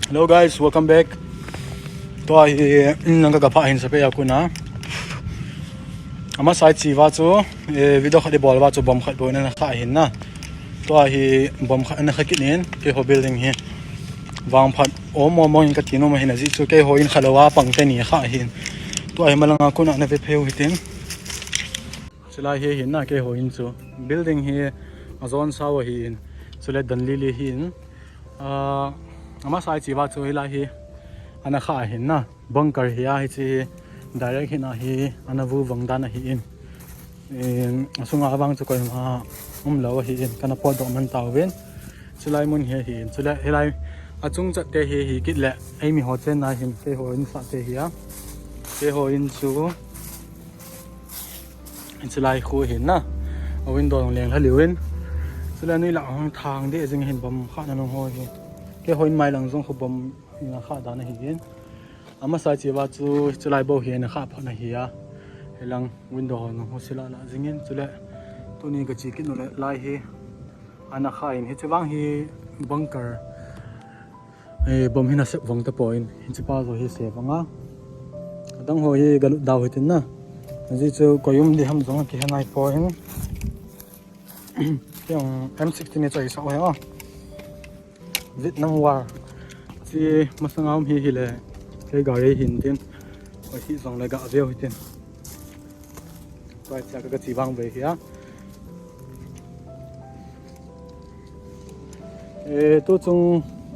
Hello guys, welcome back. To ai nangkakapain sa peya ko na. Ama site si wa chu video khali bol wa chu bom khat bo na kha hin na. To ai bom khat na khakinin ke ho building hi. Wang phat o mo in ka tino ma hin azi chu ke ho in khalawa pangte ni kha hin. To ai malanga ko na ve pheu hitin. Chila hi hin na ke ho in chu building hi azon saw hi in chule danli li hin ama sai chi wa chu hila hi ana kha hin na bunker hi a hi chi direct hi na hi ana vu wangdan hi in asunga awang chu koi ma lo hi in kana po do man taw wen chulai mun hi hi chulai helai achung chat te hi kit le ai mi ho chen na him ke ho in sa te hi a ke ho in chu chulai khu hin na window leng la liwin chulai ni la hong thang de jing hin bom kha na no ho hi ke hoin mai lang zong khobom ina kha da na hi in ama sa chi wa chu chulai bo hi na kha pha na hi a helang window no ho sila la jingin chule to ni ga chi kin no lai hi ana kha in hi chawang hi bunker bom hina se wang ta point hin chi pa zo hi se wanga dang ho hi galu daw hitin na ji chu koyum di ham zong ki hanai point yung M16 ni choi sa ho Vietnam War si masangam hi hi le cái gari hin tin ko hi zong la ga veo hitin right cha ka chi bang ve hi a to chung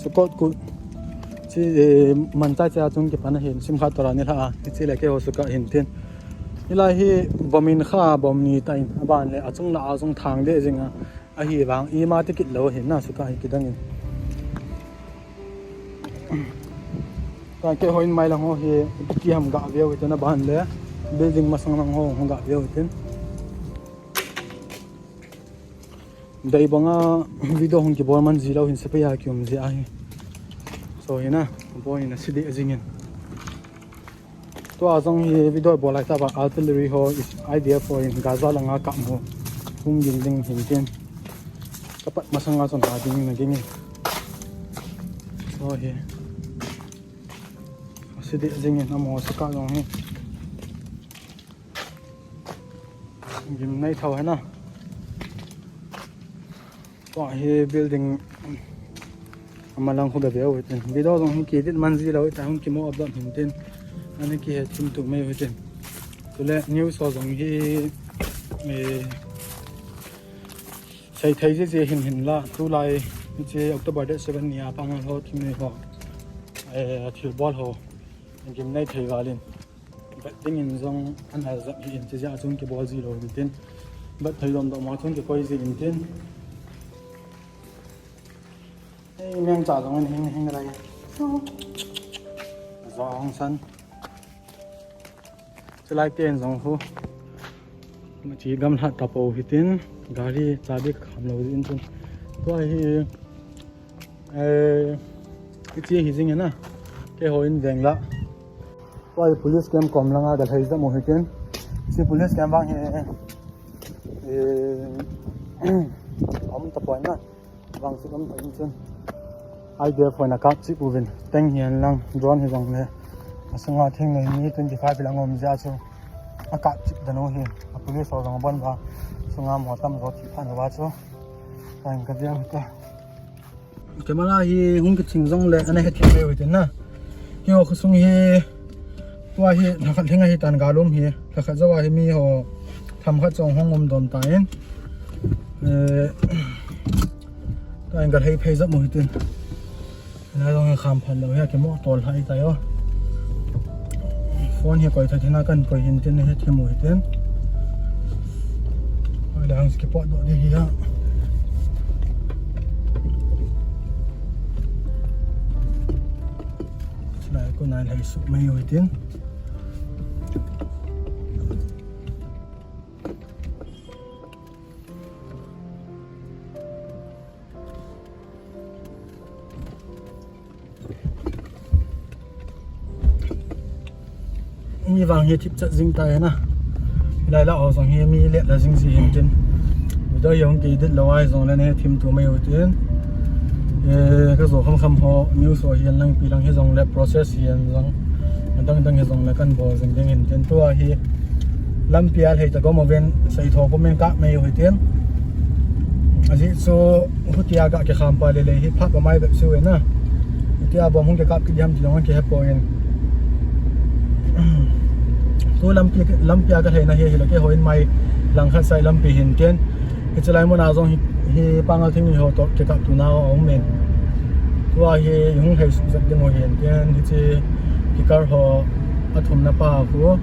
support ku chi man ta cha chung ki pan hin sim kha tora ni la chi le ke ho su ka hin tin ila hi bomin kha bom ni tain aban le achung la azung thang de jinga a hi wang I ma ti kit lo hin na su ka hi kidang ta ke hoin mai lang ho hi ki ham ga veo hitin na ban le building masang lang ho ga veo hitin dai banga video hong ki bor man zilo hin se pe ya kyum ji a hi so hina boy na sidi azingin to azong hi video bolai ta ba artillery ho is idea for in gaza langa ka mo hung yin ding hin tin kapat masanga son ha ding na ging so hi sidi azingin amo saka long hi gim nai thau hai na to hi building amalang ho ga beo hitin video long hi ki dit manzi lo ta hung ki mo abdam hin tin ani ki he chim tu me hitin tule new so zong hi sai thai je hin hin la tu lai che October 7 nia pangal ho thim ni ho thil bol ho gim nai thai galin but ding in zong an ha zap hi in che ja chung ki bol zero hitin but thai dom do ma chung ki koi ji in tin ei meng cha zong hin hin lai zong san chulai ten zong hu ma chi gam la ta po hitin gari chabi kham lo in chun to hi ki chi hi jing na ke ho in veng la to police cam kom langa ga thai za mo hitin si police cam bang he om ta point na bang si om ta in chun ai de phone na kap chi uvin teng hian lang drone hi zong le asanga theng nei ni 25 lang om ja chu aka chip dano hi a police so zong bon ba sunga mo tam ro thi phan wa chu tang ka dia ta camera hi hung ki ching zong le ana he thi me wi na ki ho khusung hi wa hi nakhat thenga hi tan galum hi takha zawa hi mi ho tham kha chong hong om dom ta en ta en ga hei phei za mo hi tin na dong kham phan lo ya ke mo tol hai ta yo phone hi koi thina kan koi hin tin he themu hi tin ai lang ski pot do di hi ya slai ko nai hai su mai hi tin mi vàng hi thip chat jing ta na lai la ozong hi mi le la jing ji hin tin video yong ki dit lawai zong la ne thim tu mai hotin cái số không họ new số hiện lang pilang hi dòng lab process hiện dòng dang hi dòng là căn bộ dần dần hiện tiền tua hi lam pial hay ta có một bên xây thô của mình cả mấy hồi tiền aji so hutia ga ke kham pa le hi phat mai bep su na hutia bom hung ke kap ki jam ti long ke point to lampia ka thei na he la ke hoin mai lang khat sai lampi hin ten ke chalai mo na zong hi pangal thing ni ho to ke kap tu na ong men to hi hung thei su zat de mo hin ten hi che ki kar ho athum na pa ko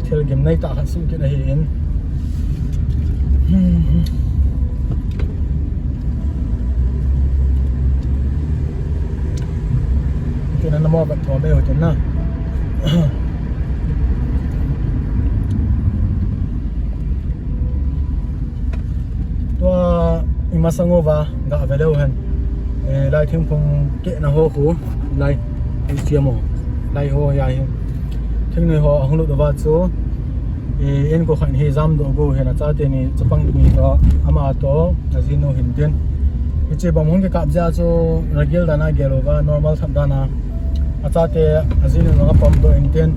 thil game nei ta khan su ke na hi in cái này nó mua vật thò bèo thế nào tua imasangova ga veleu han lai thim phong ke na ho khu lai chiamo lai ho ya hi thing ne ho hung lu da wa chu en ko khan he jam do go he na cha te ni chapang ni to ama to azino hin ten iche bam hung ke kap ja chu ragel dana gelova normal tham dana acha te azino nga pam do in ten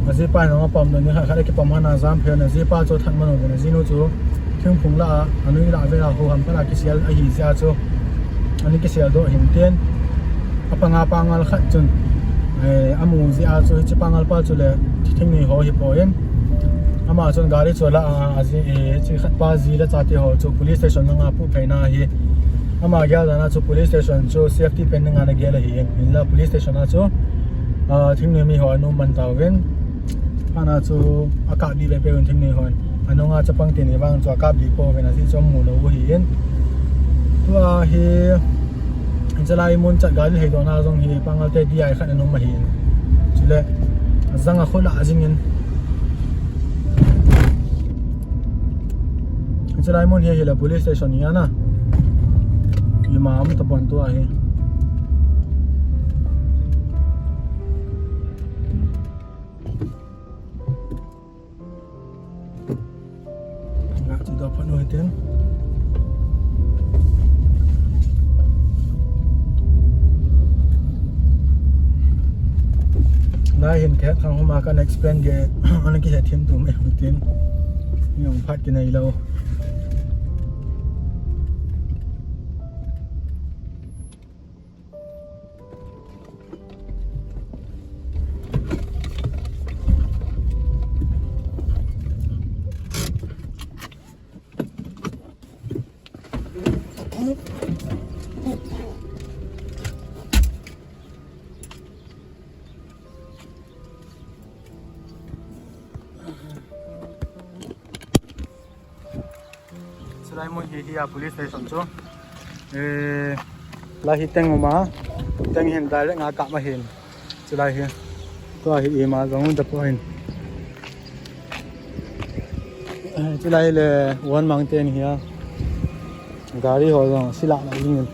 azi pa nga pam do ni kha ke pam hana jam phe na ji pa chu than mano de azino chu thing phung la anui la ve la ho ham pala ki sial a hi ja chu ani ki sial do hin ten apanga pangal khat chun amu ji a chu chi pangal pa chu le thing ni ho hi poem ama chon gari chola azi chi khat pa ji la chate ho chu police station nga pu phaina hi ama gya dana chu police station chu safety pen nga na gela hi in la police station a chu thing ni mi ho anu man ta wen ana chu aka di le pe thing ni hon anu nga chapang tin ni bang chu aka bi po wen a si chom mu lo hi in tu a hi jalai mun chat gari he do na jong hi pangal te di ai khan anu ma hi chule zanga khola azingin Jalai mon hi la police station ni na imam tapon tu ahi na chu da phanu hiten na hin khe khang homa kan explain ge an ki he thim tu me hiten yong phat ki nei lo Jalai mon hi police station chu la hi teng ma teng hin direct nga ka ma hin jalai hi to hi ma zong da point jalai le one mountain here gari ho jong sila na ling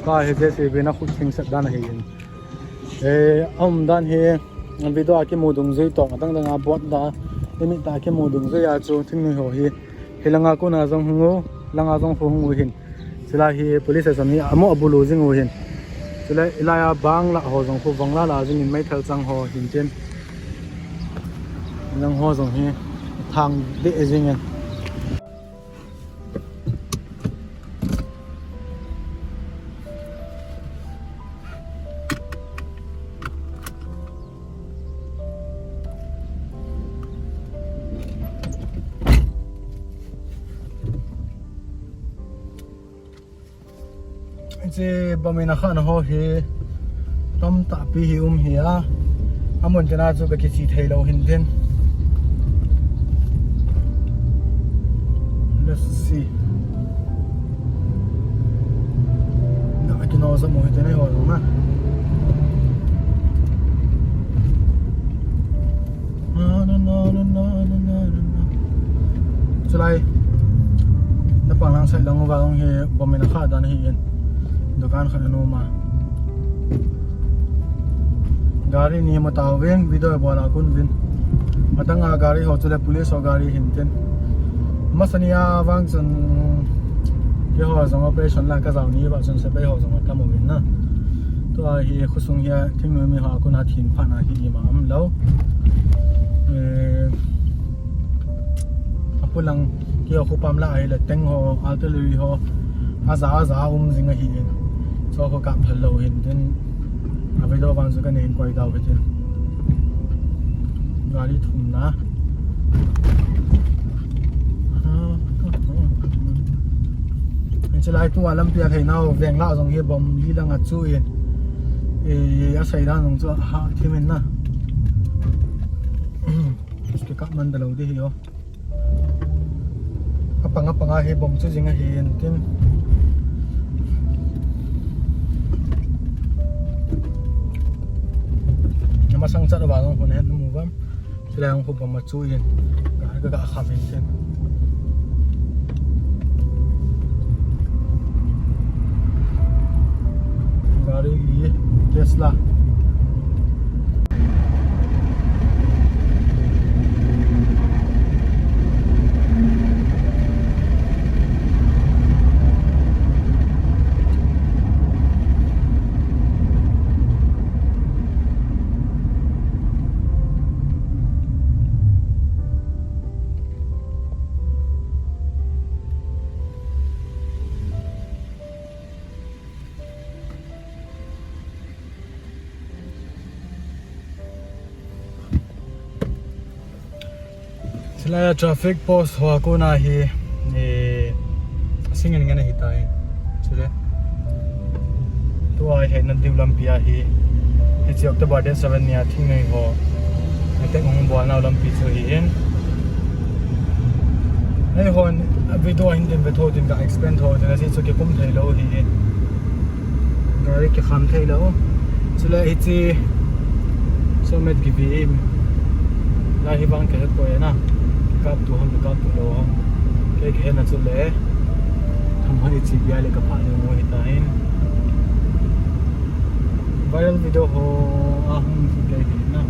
ka he jese bena khut thing sat dan he in dan he video aki modung zui to dang dang a bot da emi ta ki modung zui a chu thing ni ho hi hilanga ko na jong hungo langa jong fu hungo hin sila hi police station ni amo abulu jing ho hin sila ilaya bang la ho jong fu bangla la jing in mai thal chang ho hin chen nang ho jong hi thang de jing en che bamena khan ho he tom ta pi hi hi a amon jana chu ka ki chi thei lo hin den let's see na ki no za mo he ne ho na chulai na pang lang sai lang wa he bamena kha dan hi en dukan khan no ma gari ni mo tao vin video bola kun vin matanga gari ho chule police ho gari hinten masania wang chun ke ho zong operation la ka zaw ni ba chun se be ho zong ta mo vin na to a hi khusung ya thing mi ha kun ha thin pha na hi ma am lo apulang ki ho pam la ai la teng ho artillery ho aza zinga hi so ho kam thalo hin tin a video bang zu ka nen koi daw betin gari thum na chilai tu alam pia thei nau veng la jong hi bom li lang a chu in a sai da nong chu ha thimen na ke ka man dalo di hi yo apanga he bom chu jinga hi en tin masang chat ba long kon het mu bam chilai ang ko bom chu in ka khamin tin gari ye Tesla Sila traffic post ho ko na hi singin nga na hitai chule to ai he nan diulam pia hi it's October 7 nia thing nei ho ate ngong bo na lam pi chu hi in nei hon video hin din vetho din ka explain tho din asi chu ke kum thai lo hi gari ke kham thai lo chule hi chi so met gi bi la hi bang ke ko na kap tu hom kap tu lo ke na chu le tham hai chi bia le ka pha le mo hi ta in viral video ho a hum ke na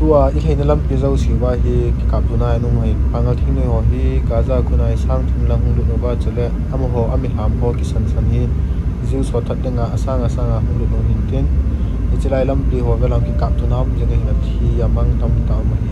tua i heina lam pi zo si wa hi kap tu na nu mai panga thing ne ho hi gaza kunai sang thum la hung lu ba chale am ho ami ham ho ki san san hi jiu so that denga asanga hung lu hin ten i chilai lam pi ho velang ki kap tu nam jeng hi na thi amang tam ta ma hi